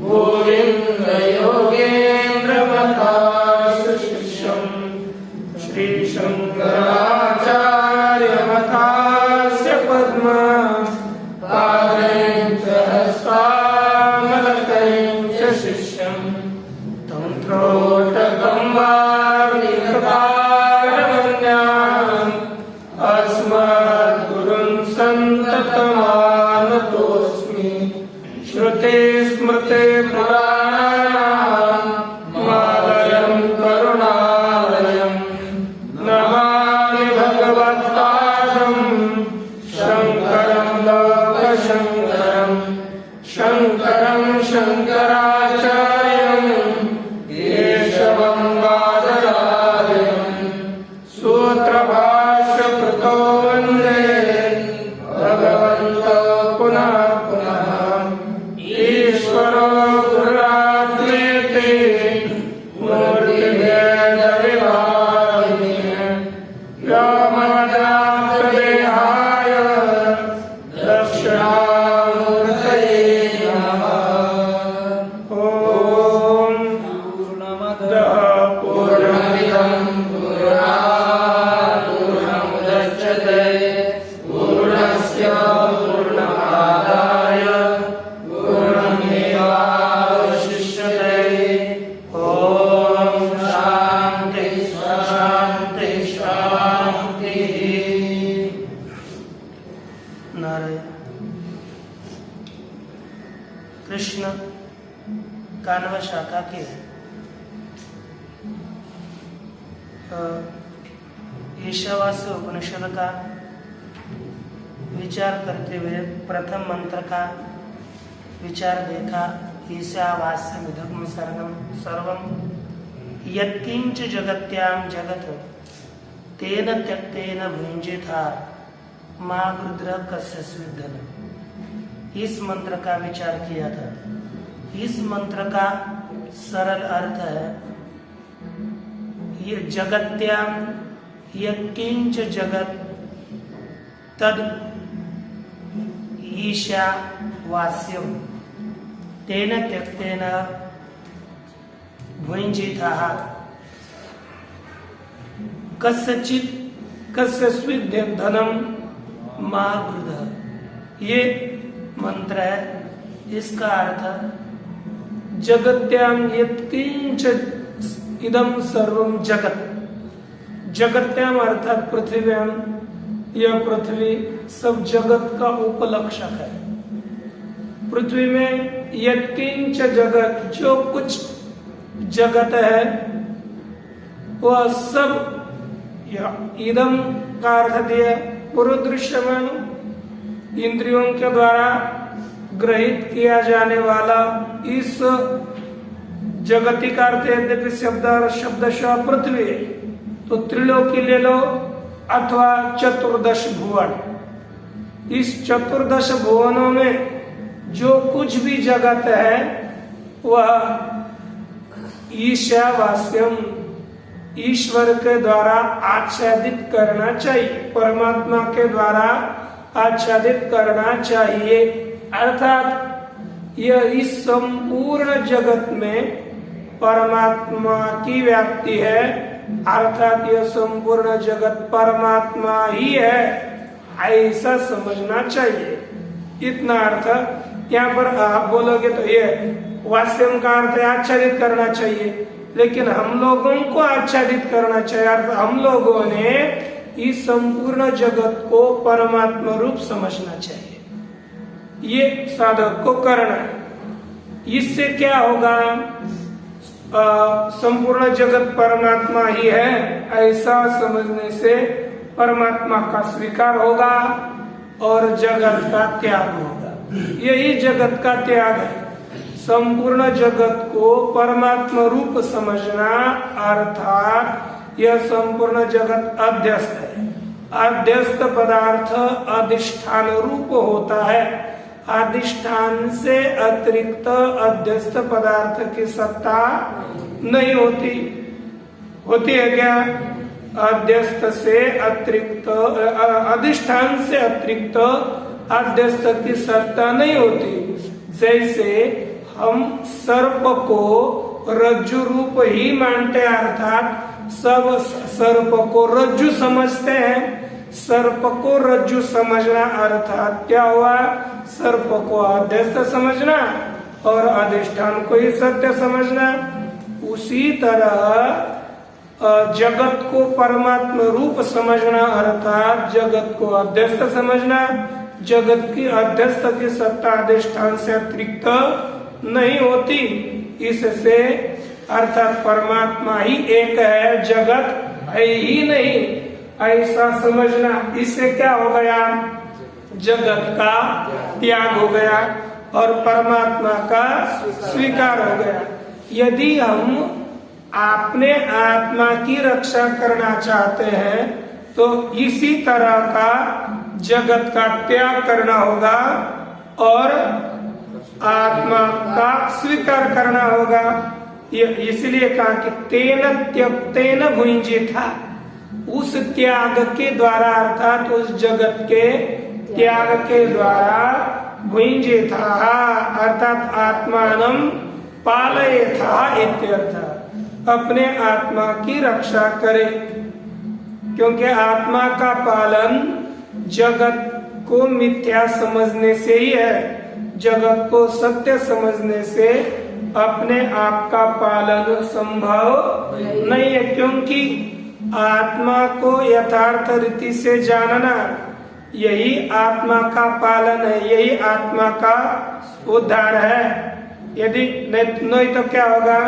गोविंद योगेन्द्रमथाशिष्यम् श्री शंकराचार्यमथास्य पद्म पादैश्च हस्तामलकैश्च शिष्यम् तन्त्रोटकं वार्तिककारमन्याम् अस्मद्गुरुन् सन्ततमानतोऽस्मि श्रुते स्मृते पुराणानामालयं करुणालयं नमामि भगवत्पादं शङ्करं लोकशङ्करं शङ्करं शङ्कराचार्यं केशवं बादरायणं सूत्रभाष्यकृतो वन्दे भगवन्तौ पुनः पुनः ईश्वरो गुरुरात्मेति मूर्तिभेदविभागिने व्योमवद्व्याप्तदेहाय दक्षिणामूर्तये नमः। ॐ पूर्णमदः पूर्णमिदं पूर्णात् पूर्णमुदच्यते पूर्णस्य पूर्णमादाय पूर्णमेवावशिष्यते। ॐ शान्ति शान्ति शान्तिः। नारायण। कृष्ण कान्व शाखा के ईशावास्य उपनिषद का विचार करते हुए प्रथम मंत्र का विचार देखा। ईशावास्यमिदं सर्वं यत्किंच जगत्यां जगत तेन त्यक्तेन भुञ्जीथा मा रुद्र कस्यस्विद्धन। इस मंत्र का विचार किया था। इस मंत्र का सरल अर्थ है ये जगत्यां यत्किंच जगत तद ईशावास्यम तेन त्यक्तेन भुञ्जीतः कस्यचित् कस्यस्विद् धनं मा गृध। ये मंत्र है। इसका अर्थ जगत्यां यत्किंच इदं सर्वं जगत। जगत्यां अर्थात पृथ्व्यां, यह पृथ्वी सब जगत का उपलक्षक है। पृथ्वी में यत्किंच जगत, जो कुछ जगत है वह सब इदम का अर्थ दिया पूर्व दृश्य में इंद्रियों के द्वारा ग्रहित किया जाने वाला इस जगती का अर्थ यद्यपि शब्दशः पृथ्वी है तो त्रिलोकी ले लो अथवा चतुर्दश भुवन। इस चतुर्दश भुवनों में जो कुछ भी जगत है वह ईशावास्यम ईश्वर के द्वारा आच्छादित करना चाहिए, परमात्मा के द्वारा आच्छादित करना चाहिए। अर्थात यह इस संपूर्ण जगत में परमात्मा की व्याप्ति है। अर्थात यह संपूर्ण जगत परमात्मा ही है, ऐसा समझना चाहिए। इतना अर्थ यहाँ पर आप बोलोगे तो ये वास्यम का अर्थ आच्छादित करना चाहिए, लेकिन हम लोगों को आच्छादित करना चाहिए। अर्थ हम लोगों ने इस संपूर्ण जगत को परमात्मा रूप समझना चाहिए। ये साधक को करना है। इससे क्या होगा? संपूर्ण जगत परमात्मा ही है ऐसा समझने से परमात्मा का स्वीकार होगा और जगत का त्याग होगा। यही जगत का त्याग है। संपूर्ण जगत को परमात्मा रूप समझना अर्थात यह संपूर्ण जगत अध्यस्त है। अध्यस्त पदार्थ अधिष्ठान रूप होता है। अधिष्ठान से अतिरिक्त अध्यस्त पदार्थ की सत्ता नहीं होती। होती है क्या? अध्यस्त से अतिरिक्त, अधिष्ठान से अतिरिक्त अध्यस्त की सत्ता नहीं होती। जैसे हम सर्प को रज्जु रूप ही मानते हैं, अर्थात सब सर्प को रज्जु समझते हैं। सर्प को रज्जु समझना अर्थात क्या हुआ? सर्प को अध्यस्त समझना और अधिष्ठान को ही सत्य समझना। उसी तरह जगत को परमात्मा रूप समझना अर्थात जगत को अध्यस्त समझना। जगत की अध्यस्त की सत्ता अधिष्ठान से अतिरिक्त नहीं होती, इससे अर्थात परमात्मा ही एक है, जगत है ही नहीं, ऐसा समझना। इससे क्या हो गया? जगत का त्याग हो गया और परमात्मा का स्वीकार हो गया। यदि हम अपने आत्मा की रक्षा करना चाहते हैं तो इसी तरह का जगत का त्याग करना होगा और आत्मा का स्वीकार करना होगा। इसलिए कहा कि तेन त्यक्तेन भुंजिथा, उस त्याग के द्वारा अर्थात उस जगत के त्याग के द्वारा भुंजिथा अर्थात आत्मानं पालयेथा इत्यर्थ, अपने आत्मा की रक्षा करे। क्योंकि आत्मा का पालन जगत को मिथ्या समझने से ही है। जगत को सत्य समझने से अपने आप का पालन संभव नहीं है, क्योंकि आत्मा को यथार्थ रीति से जानना यही आत्मा का पालन है, यही आत्मा का उद्धार है। यदि नहीं तो क्या होगा?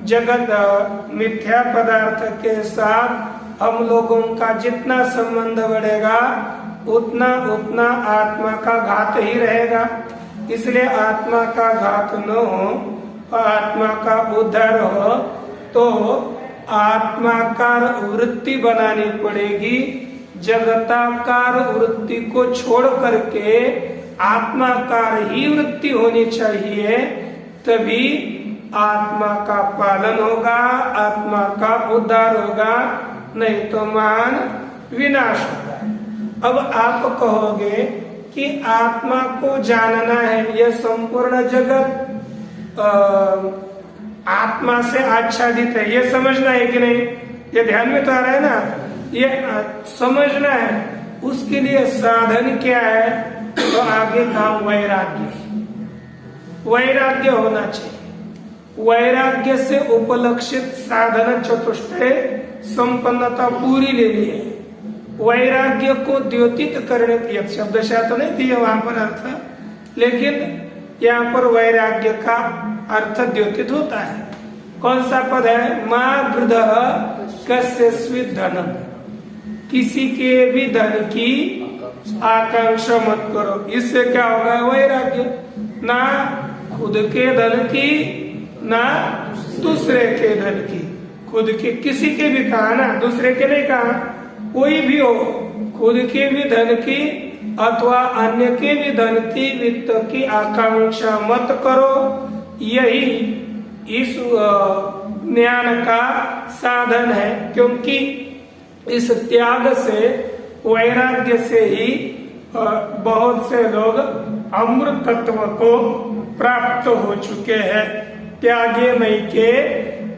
जगत मिथ्या पदार्थ के साथ हम लोगों का जितना संबंध बढ़ेगा उतना उतना आत्मा का घात ही रहेगा। इसलिए आत्मा का घात न हो, आत्मा का उद्धार हो तो आत्माकार वृत्ति बनानी पड़ेगी। जगताकार वृत्ति को छोड़ करके आत्माकार ही वृत्ति होनी चाहिए, तभी आत्मा का पालन होगा, आत्मा का उद्धार होगा, नहीं तो महान विनाश होगा। अब आप कहोगे कि आत्मा को जानना है, यह संपूर्ण जगत आत्मा से आच्छादित है, यह समझना है कि नहीं? ये ध्यान में तो आ रहा है ना, ये समझना है। उसके लिए साधन क्या है? तो आगे कहा वैराग्य, वैराग्य होना चाहिए। वैराग्य से उपलक्षित साधन चतुष्टय संपन्नता पूरी लेनी है। वैराग्य को द्योतित करने की शब्द शायद तो नहीं दिया वहां पर अर्थ, लेकिन यहाँ पर वैराग्य का अर्थ द्योतित होता है। कौन सा पद है? माँ वृद्ध कस्यस्वी धनम, किसी के भी धन की आकांक्षा मत करो। इससे क्या होगा? वैराग्य। ना खुद के धन की ना दूसरे के धन की, खुद के किसी के भी कहा ना, दूसरे के नहीं कहा, कोई भी हो, खुद के भी धन की अथवा अन्य के भी धन की वित्त की आकांक्षा मत करो। यही इस ज्ञान का साधन है, क्योंकि इस त्याग से, वैराग्य से ही बहुत से लोग अमृत तत्व को प्राप्त हो चुके हैं। त्यागे मई के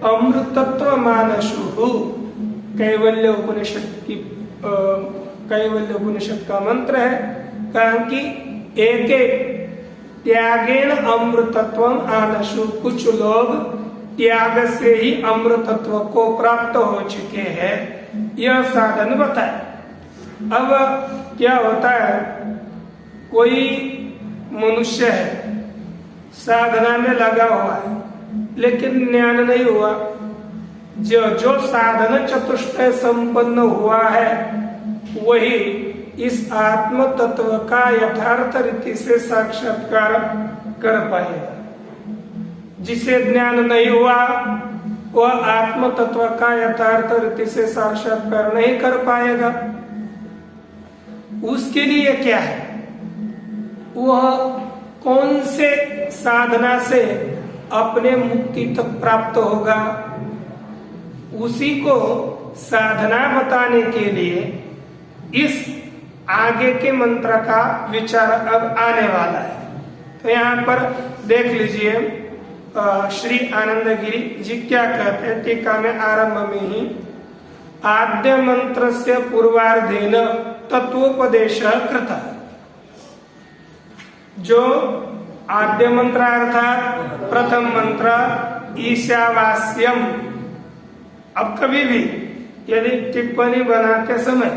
अमृतत्व मानसु, कैवल्य उपनिषद की कैवल्य उपनिषद का मंत्र है। कहा कि एक त्यागेन अमृतत्व आनसु, कुछ लोग त्याग से ही अमृतत्व को प्राप्त हो चुके हैं। यह साधन बताए। अब क्या होता है, कोई मनुष्य है, साधना में लगा हुआ है, लेकिन ज्ञान नहीं हुआ। जो साधन चतुष्टय संपन्न हुआ है वही इस आत्म तत्व का यथार्थ रीति से साक्षात्कार कर पाएगा। जिसे ज्ञान नहीं हुआ वह आत्म तत्व का यथार्थ रीति से साक्षात्कार नहीं कर पाएगा। उसके लिए क्या है? वह कौन से साधना से अपने मुक्ति तक प्राप्त होगा, उसी को साधना बताने के लिए इस आगे के मंत्र का विचार अब आने वाला है। तो यहाँ पर देख लीजिए श्री आनंदगिरी जी क्या कहते हैं टीका में आरंभ में ही, आद्य मंत्र से पूर्वार्धेन तत्वोपदेश कृत। जो आद्य मंत्र अर्थात प्रथम मंत्र ईशावास्यम। अब कभी भी यदि टिप्पणी बनाते समय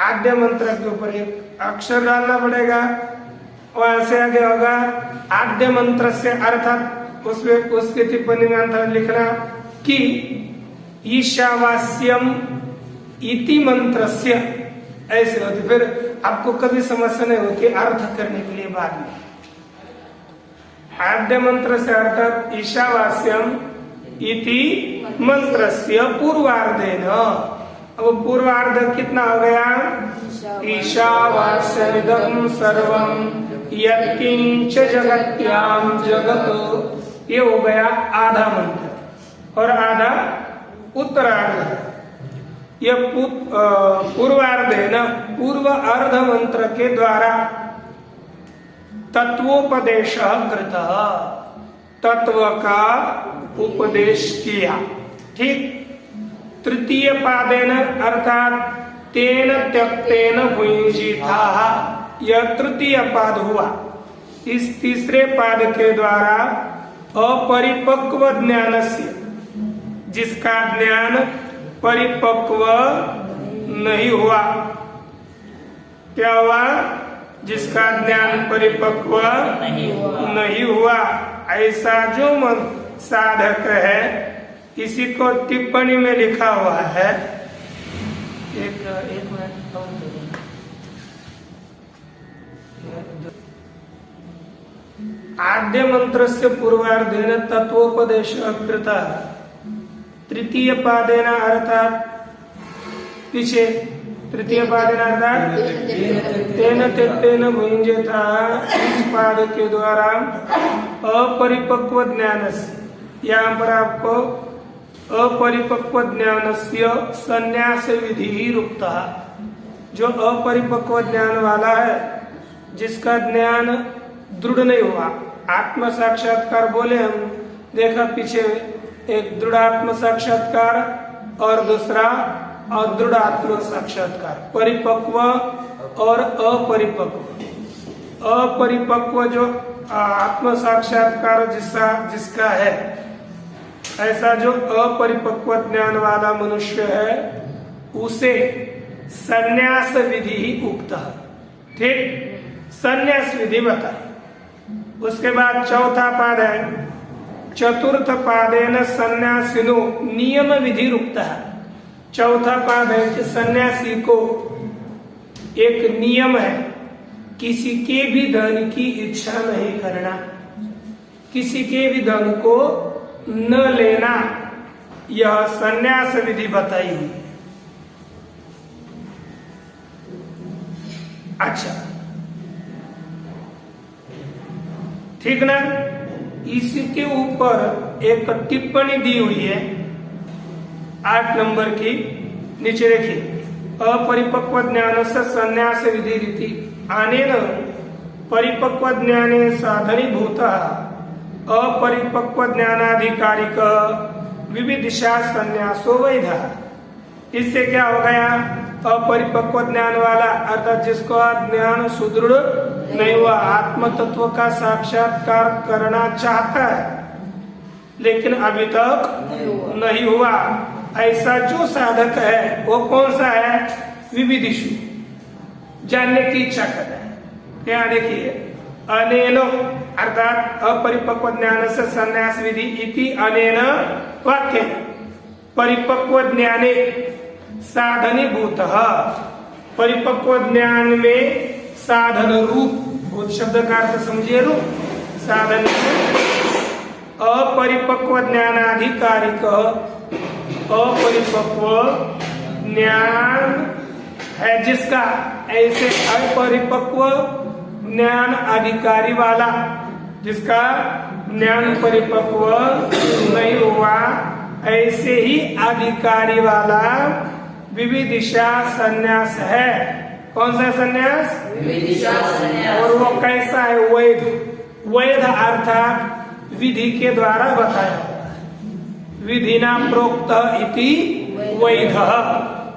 आद्य मंत्र के ऊपर एक अक्षर डालना पड़ेगा, वहां से आगे होगा आद्य मंत्र से, अर्थात उसमें उसकी टिप्पणी में अंतर लिखना कि ईशावास्यम इति मंत्रस्य, ऐसे होती। फिर आपको कभी समस्या नहीं होती अर्थ करने के लिए बाद में। आद्य मंत्र से अर्थात ईशावास्यम इति मंत्रस्य पूर्वार्धेन। अब पूर्वार्ध कितना हो गया? ईशावास्यमिदं सर्वं यत्किंच जगत्याम जगत, ये हो गया आधा मंत्र और आधा उत्तरार्ध। यह पूर्वार्ध है ना, पूर्व अर्ध मंत्र के द्वारा तत्वोपदेश कृत, तत्व का उपदेश किया। ठीक। तृतीय पादेन अर्थात तेन त्यक्तेन भुञ्जीथा, यह तृतीय पाद हुआ। इस तीसरे पाद के द्वारा अपरिपक्व ज्ञानस्य, जिसका ज्ञान परिपक्व नहीं हुआ। क्या हुआ? जिसका ज्ञान परिपक्व नहीं हुआ, ऐसा जो मन साधक है, इसी को टिप्पणी में लिखा हुआ है। एक मिनट आद्य मंत्र से पूर्वार्धेन तत्वोपदेश कृता, तृतीय पादेन अर्थात पीछे, तृतीय पादेन अर्थात तेन त्यक्तेन भुञ्जीथा, इस पाद के द्वारा अपरिपक्व ज्ञानस्य, यहाँ पर आपको अपरिपक्व ज्ञानस्य संन्यास विधि रुक्ता, जो अपरिपक्व ज्ञान वाला है, जिसका ज्ञान दृढ़ नहीं हुआ। आत्म साक्षात्कार बोले हम, देखा पीछे एक दृढ़ आत्म साक्षात्कार और दूसरा अदृढ़ आत्म साक्षात्कार, परिपक्व और अपरिपक्व। अपरिपक्व जो आत्म साक्षात्कार जिसका है, ऐसा जो अपरिपक्व ज्ञान वाला मनुष्य है, उसे संन्यास विधि ही उक्त है। ठीक, संन्यास विधि बताए। उसके बाद चौथा पाद है, चतुर्थ पादेन संन्यासिनो नियम विधि रुकता है। चौथा पाद है कि सन्यासी को एक नियम है, किसी के भी धन की इच्छा नहीं करना, किसी के भी धन को न लेना, यह सन्यास विधि बताई हुई। अच्छा, ठीक ना। इसके ऊपर एक टिप्पणी दी हुई है 8 नंबर की, नीचे देखिए, अपरिपक्व ज्ञान से संन्यास विधि रीति अनेन परिपक्व ज्ञाने साधनीभूत अपरिपक्व ज्ञानाधिकारिक विविदिशा संन्यासो वैध। इससे क्या हो गया? अपरिपक्व ज्ञान वाला, अर्थात जिसको ज्ञान सुदृढ़ नहीं हुआ, आत्म तत्व का साक्षात्कार करना चाहता है लेकिन अभी तक नहीं हुआ, ऐसा जो साधक है वो कौन सा है? विविदिशु, जानने की इच्छा कर रहा है। यहाँ देखिए, अनेनो अर्थात अपरिपक्व ज्ञान से संन्यास विधि इति अनेन वाक्य परिपक्व ज्ञाने साधनीभूत, परिपक्व ज्ञान में साधन रूप, भूत शब्द का अर्थ समझिए, रूप साधन, अपरिपक्व ज्ञानाधिकारिक, अपरिपक्व ज्ञान है जिसका, ऐसे अपरिपक्व ज्ञान अधिकारी वाला, जिसका ज्ञान परिपक्व नहीं हुआ, ऐसे ही अधिकारी वाला विविदिशा संन्यास है। कौन सा संन्यास? विविदिशा संन्यास। और वो कैसा है? वैध, वैध अर्थात विधि के द्वारा बताया हुआ है। विधिना प्रोक्त इति वैध।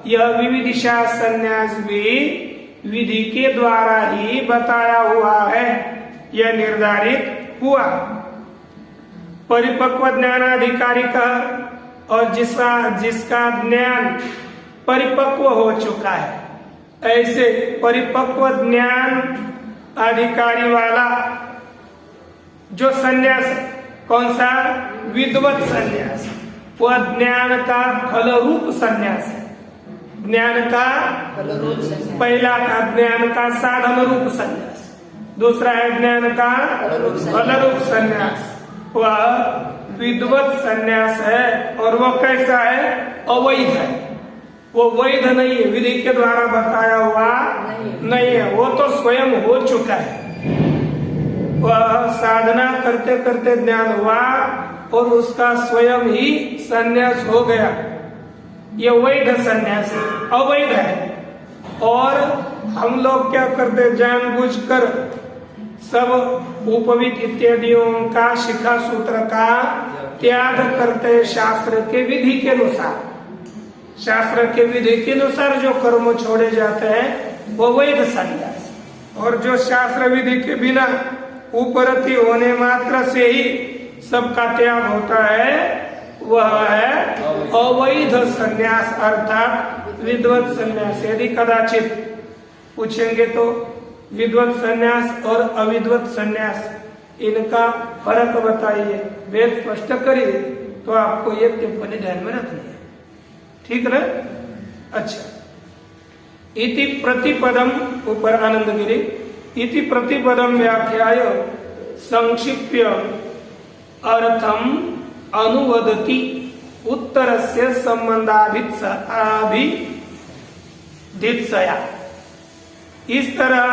यह विविदिशा संन्यास भी विधि के द्वारा ही बताया हुआ है, यह निर्धारित हुआ। परिपक्व ज्ञानाधिकारी का और जिसका ज्ञान परिपक्व हो चुका है, ऐसे परिपक्व ज्ञान अधिकारी वाला जो संन्यास है, कौन सा? विद्वत संन्यास। वह ज्ञान का फल रूप संन्यास है। ज्ञान का पहला का ज्ञान का साधन रूप संन्यास, दूसरा है ज्ञान का फल रूप संन्यास। वह विद्वत संन्यास है और वह कैसा है? अवैध है। वो वैध नहीं है, विधि के द्वारा बताया हुआ नहीं है, वो तो स्वयं हो चुका है। वह साधना करते करते ज्ञान हुआ और उसका स्वयं ही संन्यास हो गया, ये वैध संन्यास है, अवैध है। और हम लोग क्या करते, जानबूझकर सब उपवीत इत्यादियों का, शिखा सूत्र का त्याग करते शास्त्र के विधि के अनुसार। शास्त्र के विधि के अनुसार जो कर्म छोड़े जाते हैं वो वैध संन्यास। और जो शास्त्र विधि के बिना उपरति होने मात्र से ही सबका त्याग होता है, वह है अवैध संन्यास अर्थात विद्वत संन्यास। यदि कदाचित पूछेंगे तो विद्वत संन्यास और अविद्वत संन्यास, इनका फर्क बताइए, वेद स्पष्ट करिए, तो आपको ये टिप्पणी ध्यान में रखनी है, ठीक है? अच्छा, इति प्रतिपदम, ऊपर आनंद गिरी, इति प्रतिपदम व्याख्याय संक्षिप्य अर्थम अनुवदति उत्तरस्य संबंधाभिधित्सया। इस तरह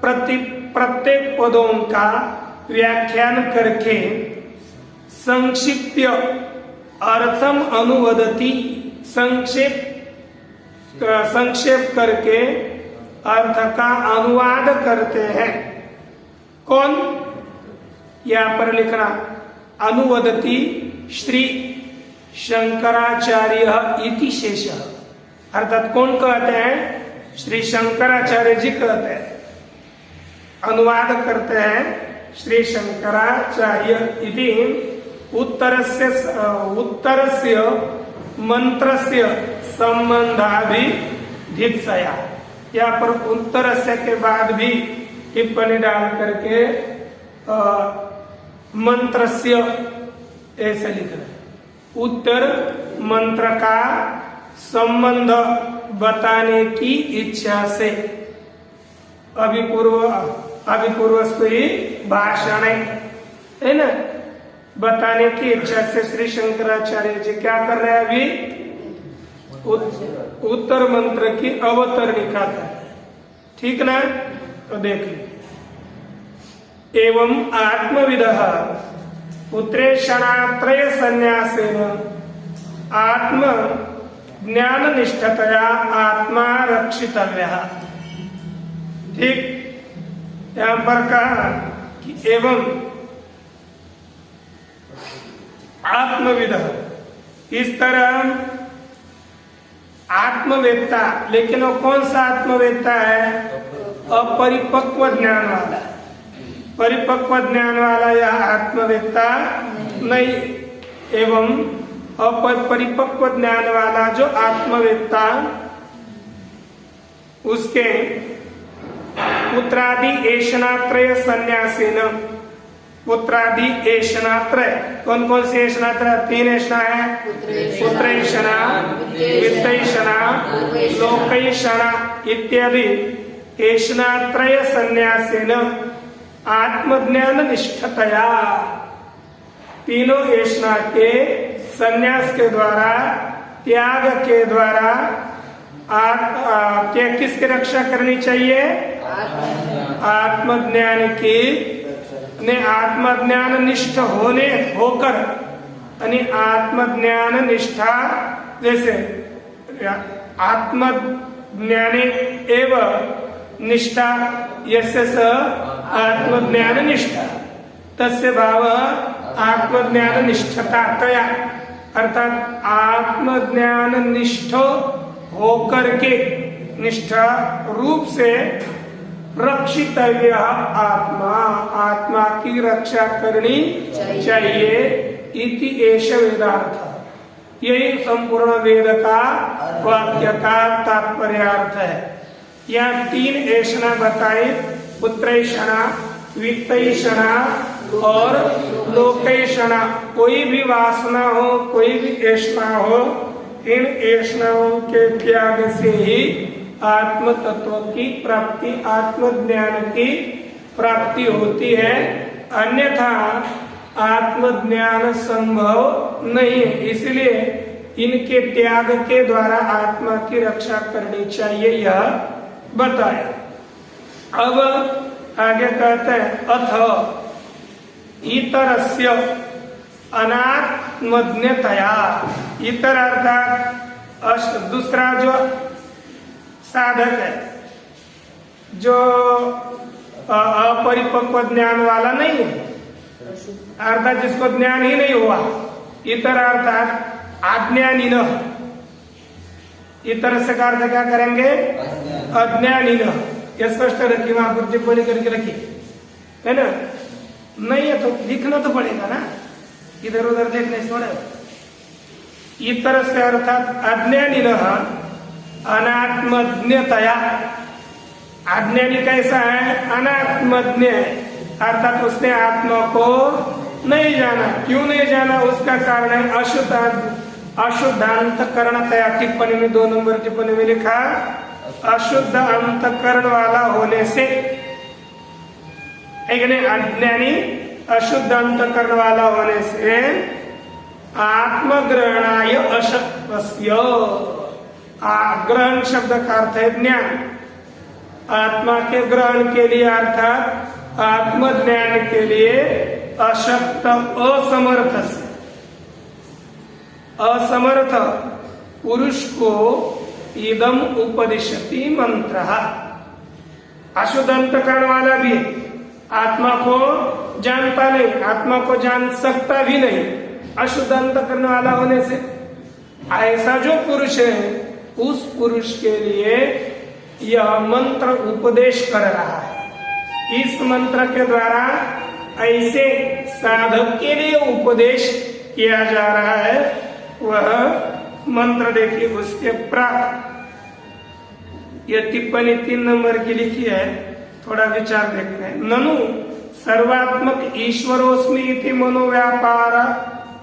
प्रत्येक पदों का व्याख्यान करके संक्षिप्य अर्थम अनुवदति, संक्षेप करके अर्थ का अनुवाद करते हैं। कौन? यहाँ पर लिखना, अनुवदति श्री शंकराचार्य इति शेषः। अर्थात कौन कहते हैं? श्री शंकराचार्य जी कहते हैं। अनुवाद करते हैं श्री शंकराचार्य इति उत्तरस्य मंत्रस्य संबंधाभिधित्सया। यहाँ पर उत्तरस्य के बाद भी टिप्पणी डाल करके मंत्रस्य ऐसे लिखना, उत्तर मंत्र का संबंध बताने की इच्छा से। अभिपूर्वस्तु ही भाषण है ना, बताने की इच्छा से श्री शंकराचार्य जी क्या कर रहे हैं? अभी उत्तर मंत्र की अवतरणिका कर रहे हैं, ठीक ना? तो देख लीजिए। एवं आत्मविदः उत्तरेषणात्रय संन्यासेन आत्म ज्ञान निष्ठतया आत्मा रक्षितव्यः। ठीक, यहाँ पर कहा कि एवं आत्मविदः, इस तरह आत्मवेत्ता, लेकिन वो कौन सा आत्मवेत्ता है? अपरिपक्व ज्ञान वाला। परिपक्व ज्ञान वाला यह आत्मवेत्ता नहीं। एवं अपरिपक्व ज्ञान वाला जो आत्मवेत्ता, उसके पुत्रादि ऐशनात्रय संन्यासेन, पुत्रादि ऐशनात्रय, कौन कौन से ऐशनात्रय? 3 ऐशना है, पुत्रैषणा, वित्तैषणा, लोकैषणा इत्यादि ऐशनात्रय संन्यासेन आत्मज्ञान निष्ठतया, तीनों ऐशना के संन्यास के द्वारा, त्याग के द्वारा किसकी रक्षा करनी चाहिए? आत्मज्ञान की, ने आत्मज्ञान निष्ठ होकर, यानी आत्मज्ञान निष्ठा, जैसे आत्मज्ञाने एव निष्ठा यस्य स आत्मज्ञान निष्ठा, तस्य भाव आत्मज्ञान निष्ठता तया, अर्थात आत्मज्ञान निष्ठ होकर के निष्ठा रूप से रक्षितव्य आत्मा, आत्मा की रक्षा करनी चाहिए इति एष वेदार्थ। यही संपूर्ण वेद का वाक्य का तात्पर्यार्थ है। यहाँ 3 ऐषणा बताए, पुत्रैषणा, वित्तैषणा और लोकैषणा। कोई भी वासना हो, कोई भी ऐषणा हो, इन ऐषणाओं के त्याग से ही आत्म तत्व की प्राप्ति, आत्मज्ञान की प्राप्ति होती है, अन्यथा आत्मज्ञान संभव नहीं है। इसलिए इनके त्याग के द्वारा आत्मा की रक्षा करनी चाहिए, यह बताया। अब आगे कहते हैं अथ इतरस्य अनात्मज्ञतया। इतर अर्थात दूसरा जो साधक है, जो अपरिपक्व ज्ञान वाला नहीं है, अर्थात जिसको ज्ञान ही नहीं हुआ, इतर अर्थात अज्ञानी न। इतर से का अर्थ क्या करेंगे? अज्ञानी न। यह स्पष्ट रखी, वहां पर टिप्पणी करके रखी है ना। नहीं है तो लिखना तो पड़ेगा ना, इधर उधर देखने से थोड़ा। इतर से अर्थात अज्ञानी न अनात्मज्ञतया। अज्ञानी कैसा है? अनात्मज्ञ है, अर्थात उसने आत्मा को नहीं जाना। क्यों नहीं जाना? उसका कारण है अशुद्ध अंतकरणतया। टिप्पणी में 2 नंबर टिप्पणी में लिखा अशुद्ध अंतकरण वाला होने से। अज्ञानी अशुद्ध अंतकरण वाला होने से आत्मग्रहणाय अशक्तस्य। ग्रहण शब्द का अर्थ है ज्ञान। आत्मा के ग्रहण के लिए अर्थात आत्मज्ञान के लिए अशक्त, असमर्थ से, असमर्थ पुरुष को इदम उपदिशति मंत्र। अशुद्ध अंतकरण वाला भी आत्मा को जानता नहीं, आत्मा को जान सकता भी नहीं, अशुद्ध अंतकरण वाला होने से। ऐसा जो पुरुष है, उस पुरुष के लिए यह मंत्र उपदेश कर रहा है। इस मंत्र के द्वारा ऐसे साधक के लिए उपदेश किया जा रहा है। वह मंत्र देखिए, उसके प्राक यह टिप्पणी 3 नंबर की लिखी है, थोड़ा विचार देखते हैं। ननु सर्वात्मक ईश्वरोस्मि इति मनोव्यापार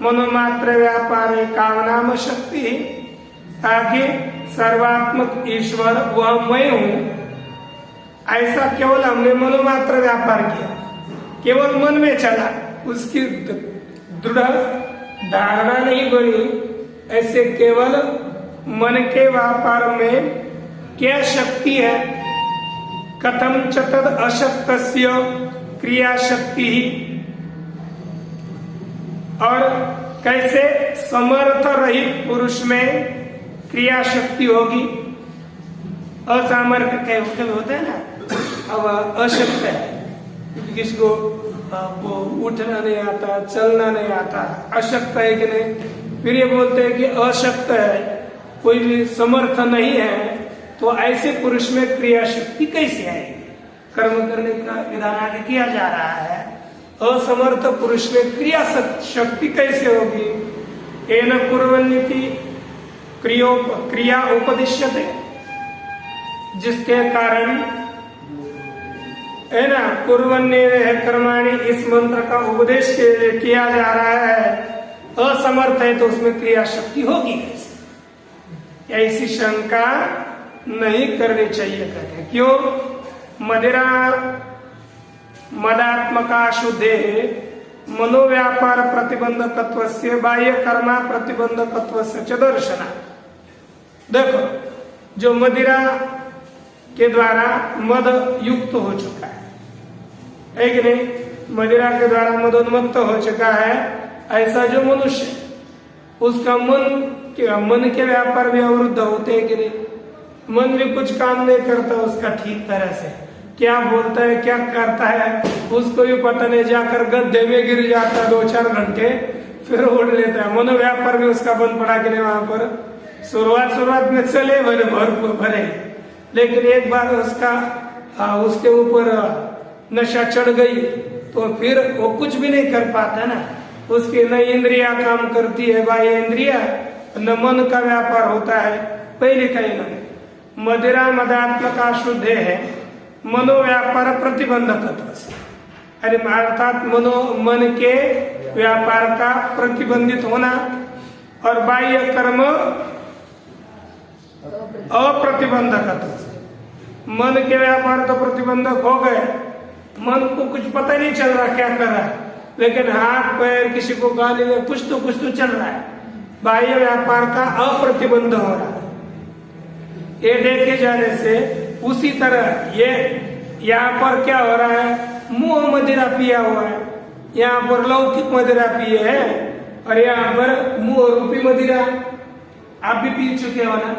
मनोमात्र व्यापारे कामनाम शक्ति। आगे सर्वात्मक ईश्वर वह मैं हूं, ऐसा केवल हमने मनोमात्र व्यापार किया, केवल मन में चला, उसकी दृढ़ धारणा नहीं बनी। ऐसे केवल मन के व्यापार में क्या शक्ति है? कथम चतद अशक्तस्य क्रिया शक्ति ही। और कैसे समर्थ रहित पुरुष में क्रिया शक्ति होगी? असामर्थ्य कहीं होता है ना, अब अशक्त है, किसको वो उठना नहीं आता, चलना नहीं आता, अशक्त है कि नहीं। फिर ये बोलते हैं कि अशक्त है, कोई भी समर्थ नहीं है, तो ऐसे पुरुष में क्रिया शक्ति कैसे आएगी? कर्म करने का विधान आगे किया जा रहा है। असमर्थ पुरुष में क्रिया शक्ति कैसे होगी? एन कुर्वन्निति क्रिया उपदिश्यते, जिसके कारण है ना, कुर्वन्नेह कर्माणि, इस मंत्र का उपदेश किया जा रहा है। असमर्थ है तो उसमें क्रिया शक्ति होगी कैसे? ऐसी शंका नहीं करनी चाहिए। कहते क्यों? मदिरा मदात्मका शुद्धे मनोव्यापार प्रतिबंधकत्वस्य बाह्य कर्मा प्रतिबंधकत्वस्य च दर्शना। देखो, जो मदिरा के द्वारा मद युक्त हो चुका है कि नहीं, मदिरा के द्वारा मदोन्मत्त हो चुका है, ऐसा जो मनुष्य, उसका मन के व्यापार भी अवरुद्ध होते हैं कि नहीं? मन भी कुछ काम नहीं करता उसका ठीक तरह से, क्या बोलता है क्या करता है उसको भी पता नहीं, जाकर गड्ढे में गिर जाता है 2-4 घंटे, फिर उड़ लेता है। मनोव्यापार भी उसका बंद पड़ा कि नहीं वहां पर। शुरुआत में चले भरे, लेकिन एक बार उसके ऊपर नशा चढ़ गई तो फिर वो कुछ भी नहीं कर पाता ना। उसकी न इंद्रिया काम करती है, बाह्य इंद्रिया, न मन का व्यापार होता है। पहले कहीं ना मदिरा मदात्मक अशुद्ध है, मनोव्यापार प्रतिबंधक, अर्थात मन के व्यापार का प्रतिबंधित होना, और बाह्य कर्म अप्रतिबंधक। मन के व्यापार तो प्रतिबंधक हो गए, मन को कुछ पता नहीं चल रहा क्या कर रहा है, लेकिन हाथ पैर किसी को गाली में कुछ तो चल रहा है। बाह्य व्यापार का अप्रतिबंध हो रहा है। ये देखे जाने से उसी तरह ये यहाँ पर क्या हो रहा है, मुंह मदिरा पिया हुआ है, यहाँ पर लौकिक मदिरा पिए है, और यहाँ पर मुंह रूपी मदिरा आप भी पी चुके हो ना,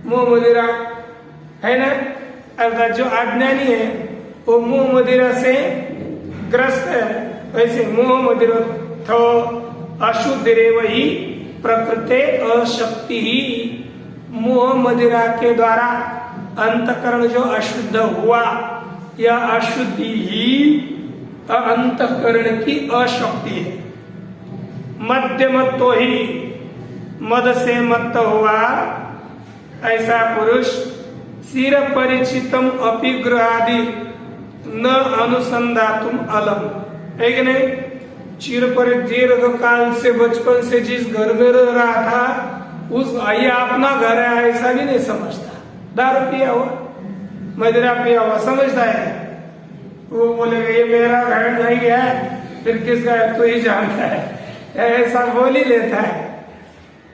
मुंह मदिरा है ना। अर्थात जो अज्ञानी है वो मुंह मदिरा से ग्रस्त है। वैसे मुंह मदिरा थो अशुद्ध रेव ही प्रकृति अशक्ति ही, मुंह मदिरा के द्वारा अंतकरण जो अशुद्ध हुआ, यह अशुद्धि ही अंतकरण की अशक्ति है। मध्यमत्व ही, मद से मत्त हुआ ऐसा पुरुष सिर परिचितम अपि गृहादि न अनुसंधातुम अलम, है कि नहीं। चिर पर दीर्घ काल से बचपन से जिस घर में रह रहा था उस ये अपना घर है ऐसा भी नहीं समझता। दारू पिया हुआ, मदिरा पिया हुआ समझता है, वो बोलेगा ये मेरा घर नहीं है, फिर किसका है तो ही जानता है, ऐसा बोल ही लेता है।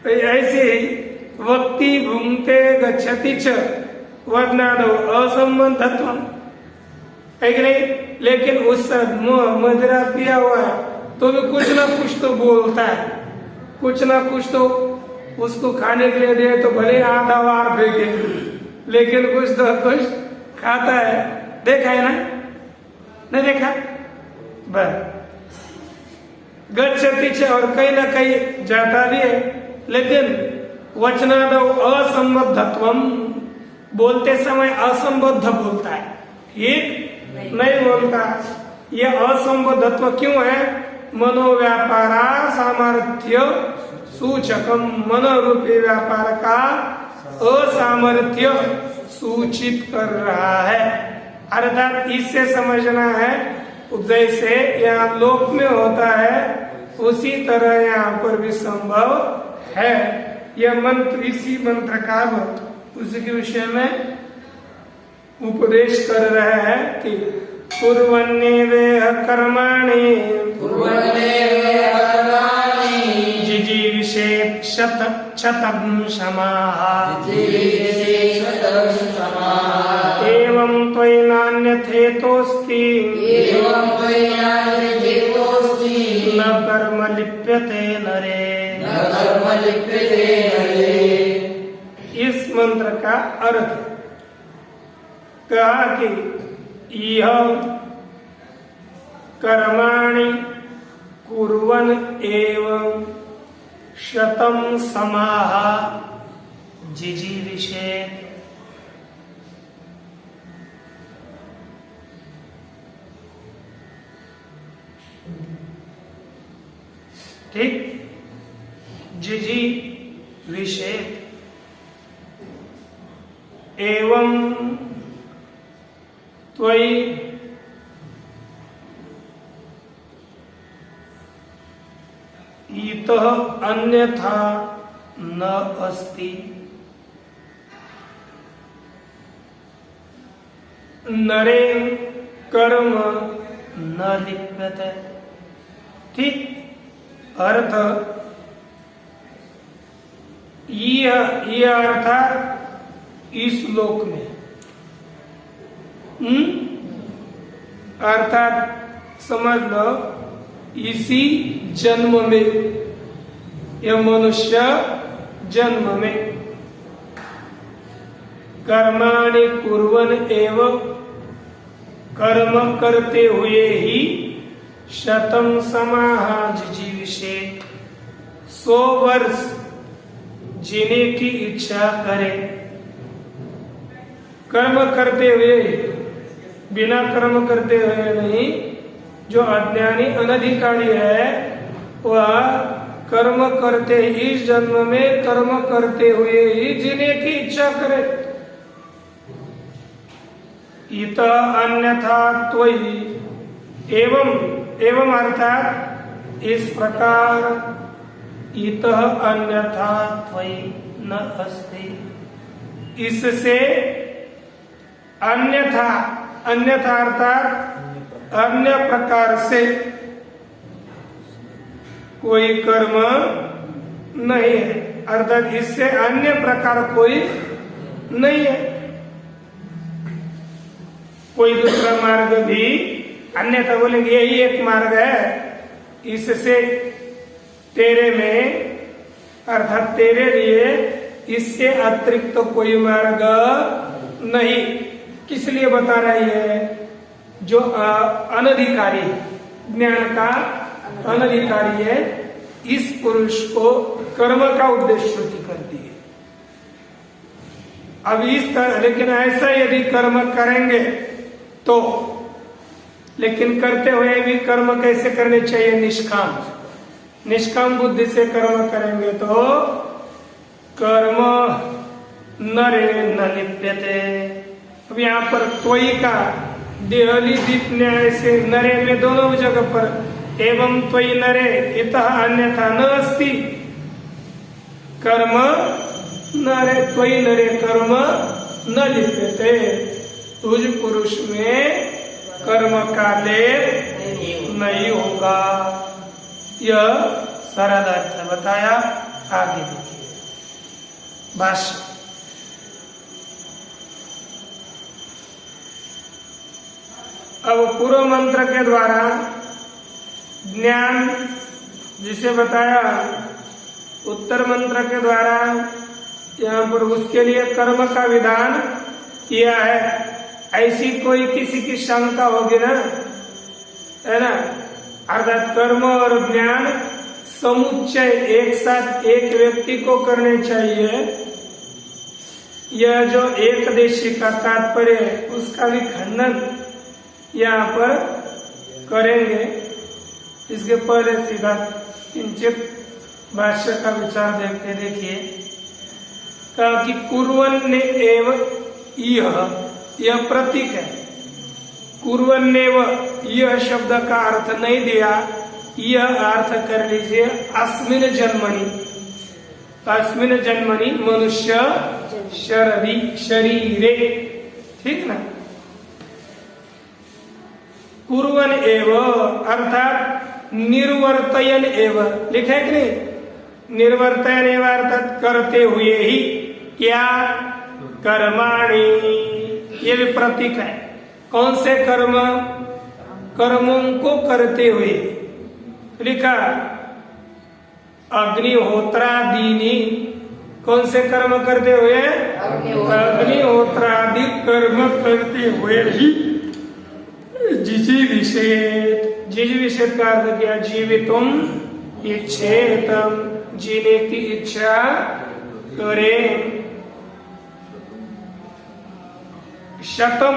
तो ऐसे ही वक्ति भूमते गच्छति च वर्णादो असंबंधत्व, है कि नहीं। लेकिन उस मदिरा पिया हुआ है तो भी कुछ ना कुछ तो बोलता है, कुछ ना कुछ तो उसको खाने के लिए दे तो भले आधा वार फेंके, लेकिन कुछ तो कुछ खाता है। देखा है ना, नहीं देखा बस गच्छति च, और कहीं ना कहीं जाता भी है, लेकिन वचनादो असंबद्धत्वम, बोलते समय असंबद्ध बोलता है, ठीक नहीं बोलता। यह असंबद्धत्व क्यों है, मनोव्यापारा सामर्थ्य सूचकम, मनोरूपी व्यापार का असामर्थ्य सूचित कर रहा है। अर्थात इससे समझना है जैसे यहाँ लोक में होता है उसी तरह यहाँ पर भी संभव है। यह मंत्र इसी मंत्र का उसी के विषय में उपदेश कर रहे हैं कि कुर्वन्नेवेह कर्माणि जिजीविषेत् शतं शमाः एवं त्वयि नान्यथेतोऽस्ति न कर्म लिप्यते नरे। इस मंत्र का अर्थ कहा कि यह कर्माणि कुर्वन् एवं शतं समाः जिजीविषेत्, ठीक, जिजीविषेत् एवं त्वयि इतः अन्यथा न अस्ति नरे कर्म न लिप्यते। ठीक, अर्थ यह अर्थात इस लोक में, अर्थात समझ लो इसी जन्म में, यह मनुष्य जन्म में कर्माणि कुर्वन् एवं कर्म करते हुए ही शतम समाह जिजीविषेत, 100 वर्ष जीने की इच्छा करे। कर्म करते हुए, बिना कर्म करते हुए नहीं। जो अज्ञानी अनधिकारी है वह कर्म करते ही, इस जन्म में कर्म करते हुए ही जीने की इच्छा करे। इत अन्यथा त्वयि, एवं अर्थात इस प्रकार, इत अन्यथा त्वयि न अस्ति, इससे अन्यथा, अन्यथा अर्थात अन्य प्रकार से कोई कर्म नहीं है, अर्थात इससे अन्य प्रकार कोई नहीं है। कोई दूसरा मार्ग भी, अन्यथा बोलेंगे यही एक मार्ग है, इससे तेरे में, अर्थात तेरे लिए इससे अतिरिक्त तो कोई मार्ग नहीं। किस लिए बता रही है? जो अनधिकारी, ज्ञान का अनधिकारी है, इस पुरुष को कर्म का उद्देश्य श्रुति करती है। अब इस तरह, लेकिन ऐसा यदि कर्म करेंगे तो, लेकिन करते हुए भी कर्म कैसे करने चाहिए? निष्काम, निष्काम बुद्धि से कर्म करेंगे तो कर्म नरे न लिप्यते। अब यहाँ पर त्वयि का देहली दीप न्याय से नरे में दोनों जगह पर एवं त्वयि नरे इतः अन्यथा न अस्ति, कर्म नरे त्वयि नरे कर्म न लिप्यते, तुझ पुरुष में कर्म का लेप नहीं होगा। यह सरल अर्थ बताया। आगे देखिए भाष्य। अब पूर्व मंत्र के द्वारा ज्ञान जिसे बताया, उत्तर मंत्र के द्वारा यहाँ पर उसके लिए कर्म का विधान किया है। ऐसी कोई किसी की शंका होगी ना, है ना? अर्थात कर्म और ज्ञान समुच्चय एक साथ एक व्यक्ति को करने चाहिए। यह जो एकदेशी का तात्पर्य है उसका भी खंडन यहाँ पर करेंगे। इसके पहले सीधा किंचित भाष्य का विचार देखते देखिए। कहा कि कुर्वन्ने एव यह प्रतीक है। कुर्वन्नेव यह शब्द का अर्थ नहीं दिया, यह अर्थ कर लीजिए अस्मिन जन्मनि। अस्मिन जन्मनि मनुष्य शरीरे, ठीक ना? कुर्वन एव अर्थात निर्वर्तयन एव, लिखा है कि नहीं? निर्वर्तयन एव अर्थात करते हुए ही, क्या? कर्माणि, ये भी प्रतीक है। कौन से कर्म? कर्मों को करते हुए। लिखा अग्निहोत्रादीनि, कौन से कर्म करते हुए? अग्निहोत्रादि कर्म करते हुए ही जिजीविषेत, जिजीविषेत का अर्थ क्या? जीवितुम इच्छेतम, जीने की इच्छा करें। शतम,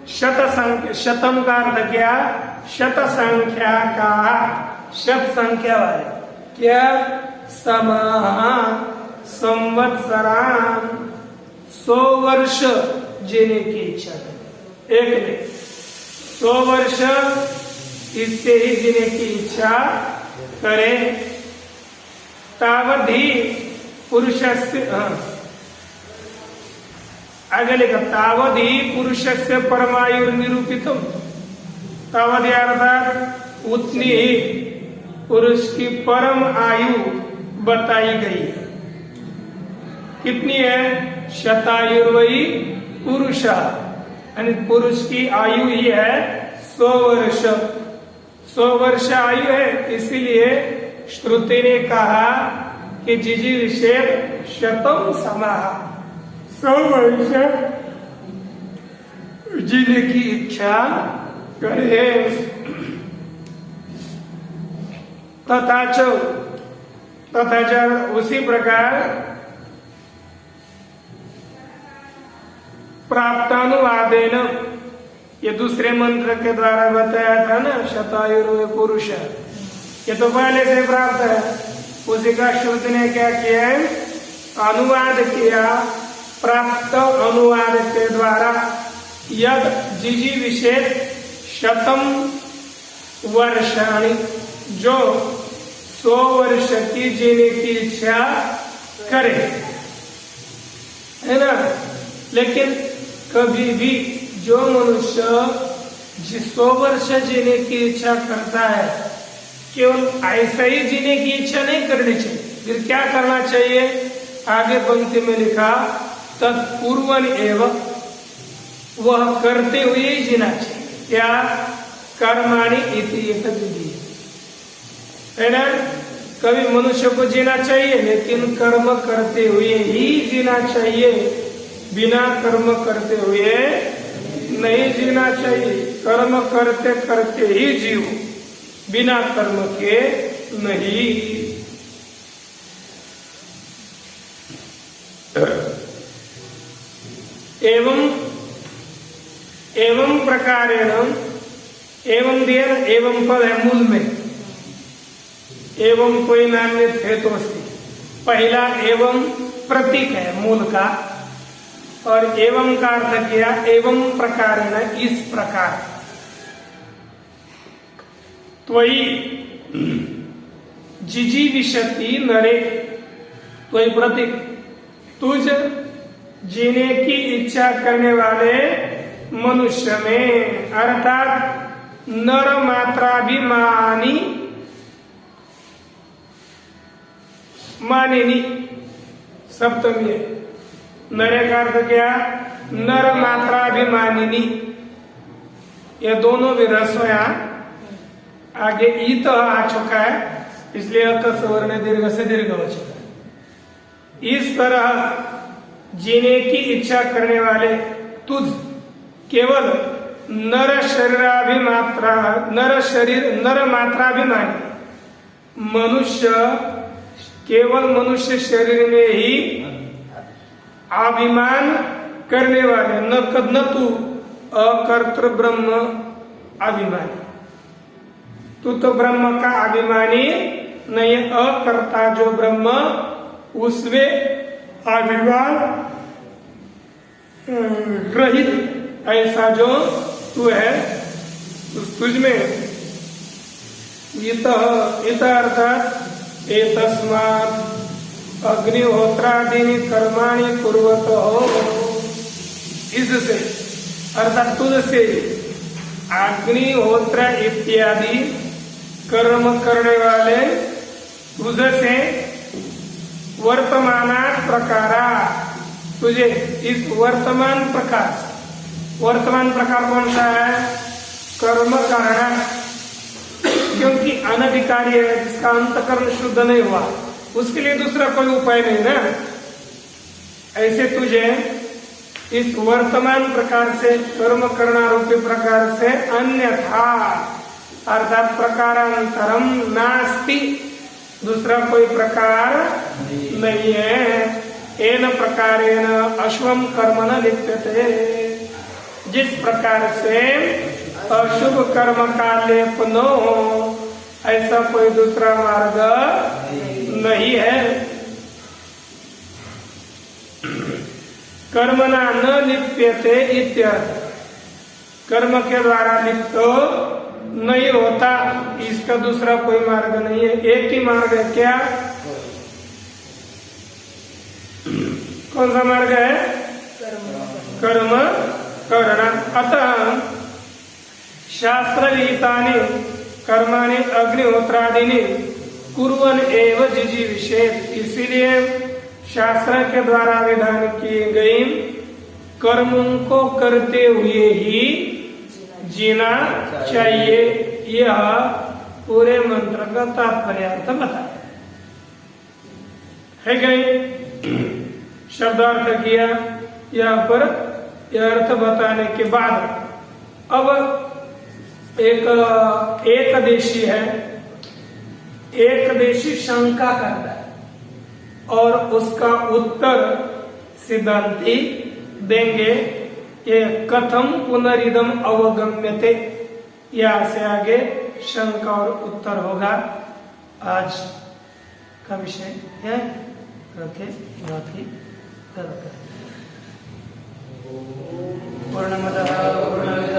शत संख्या, शतम का अर्थ क्या? शत संख्या का, शत संख्या वाले, क्या? समाह संवत्सरान, 100 वर्ष जीने की इच्छा करें। एक ने 100 वर्ष इससे ही जीने की इच्छा करें। तावधि पुरुषस्य, आगे लिखा तावधि पुरुषस्य परमायुर निरूपितम। तावधि अर्थात उतनी ही पुरुष की परम आयु बताई गई है। कितनी है? शतायुर्वयी पुरुष, यानी पुरुष की आयु ही है 100 वर्ष। 100 वर्ष आयु है, इसीलिए श्रुति ने कहा कि जिजीविषेत शतम समाह, 100 वर्ष जीने की इच्छा करे। तथा उसी प्रकार प्राप्तानुवादेन, ये दूसरे मंत्र के द्वारा बताया था ना, शतायुर्वे पुरुष, ये तो पहले से प्राप्त है। उसी का श्रुति ने क्या किया है, अनुवाद किया। प्राप्त अनुवाद के द्वारा यद जिजी विशेष शतम वर्षाणि, जो 100 वर्ष की जीने की इच्छा करे, है ना। लेकिन कभी भी जो मनुष्य 100 वर्ष जीने की इच्छा करता है, केवल ऐसा ही जीने की इच्छा नहीं करनी चाहिए। फिर क्या करना चाहिए, आगे पंक्ति में लिखा, तत्पूर्वन एवं, वह करते हुए ही जीना चाहिए। क्या, कर्माणि इति एतद्विधि, है ना। कभी मनुष्य को जीना चाहिए, लेकिन कर्म करते हुए ही जीना चाहिए। बिना कर्म करते हुए नहीं जीना चाहिए। कर्म करते करते ही जीव, बिना कर्म के नहीं। एवं प्रकारेण, एवं दिया, एवं पद है मूल में, एवं कोई नान्य हेतुस्ति, पहला एवं प्रतीक है मूल का, और एवं का अर्थ किया एवं प्रकारेण, इस प्रकार। त्वयि जिजीविषति नरे, त्वयि प्रतीक, तुझ जीने की इच्छा करने वाले मनुष्य में, अर्थात नर मात्राभिमानी मानिनी, सप्तमी है। नरे का अर्थ क्या, नर मात्राभिमानिनी, ये दोनों भी रस्व आगे ईत आ चुका है, इसलिए अत सवर्ण दीर्घ से दीर्घ हो चुका है। इस तरह जीने की इच्छा करने वाले तुझ, केवल नर शरीराभिमात्रा, नर मात्राभिमानी मनुष्य, केवल मनुष्य शरीर में ही अभिमान करने वाले, न तू अकर्तृ ब्रह्म अभिमानी, तू तो ब्रह्म का अभिमानी नहीं, अकर्ता जो ब्रह्म, उसमें अभिमान रहित ऐसा जो तू है, तुझ में इत अर्थात एतस्मात् अग्निहोत्रादीनि कर्माणि कुर्वत हो, इससे अर्थात तुझसे अग्निहोत्र इत्यादि कर्म करने वाले तुझसे वर्तमान प्रकारा, तुझे इस वर्तमान प्रकार, वर्तमान प्रकार कौन सा है, कर्म कारण, क्योंकि अनधिकारी है, जिसका अंतकरण शुद्ध नहीं हुआ, उसके लिए दूसरा कोई उपाय नहीं ना। ऐसे तुझे इस वर्तमान प्रकार से, कर्म करना रूपी प्रकार से, अन्यथा अर्थात प्रकारांतरम नास्ति, दूसरा कोई प्रकार नहीं है। एन प्रकारेण अशुभम कर्म न लिप्यते, जिस प्रकार से अशुभ कर्म का लेप न हो, ऐसा कोई दूसरा मार्ग नहीं है। कर्मणा न लिप्यते इत्यर्थ, कर्म के द्वारा लिप्त नहीं होता, इसका दूसरा कोई मार्ग नहीं है। एक ही मार्ग है, क्या, कौन सा मार्ग है, कर्म करना। अतः शास्त्र विहितानि कर्माणि अग्निहोत्रादीनि कुर्वन् एव जिजीविषेत्, इसीलिए शास्त्र के द्वारा विधान किए गए कर्मों को करते हुए ही जीना चाहिए। यह पूरे मंत्र का तात्पर्यार्थ बताया है। गए शब्दार्थ किया, यहाँ पर यह अर्थ बताने के बाद अब एक देशी है, एक देशी शंका करता है और उसका उत्तर सिद्धांती देंगे। ये कथम पुनरिदम अवगम्यते, यहाँ से आगे शंका और उत्तर होगा। आज का विषय है रखे बाकी कल। पूर्णमदः पूर्णमिदं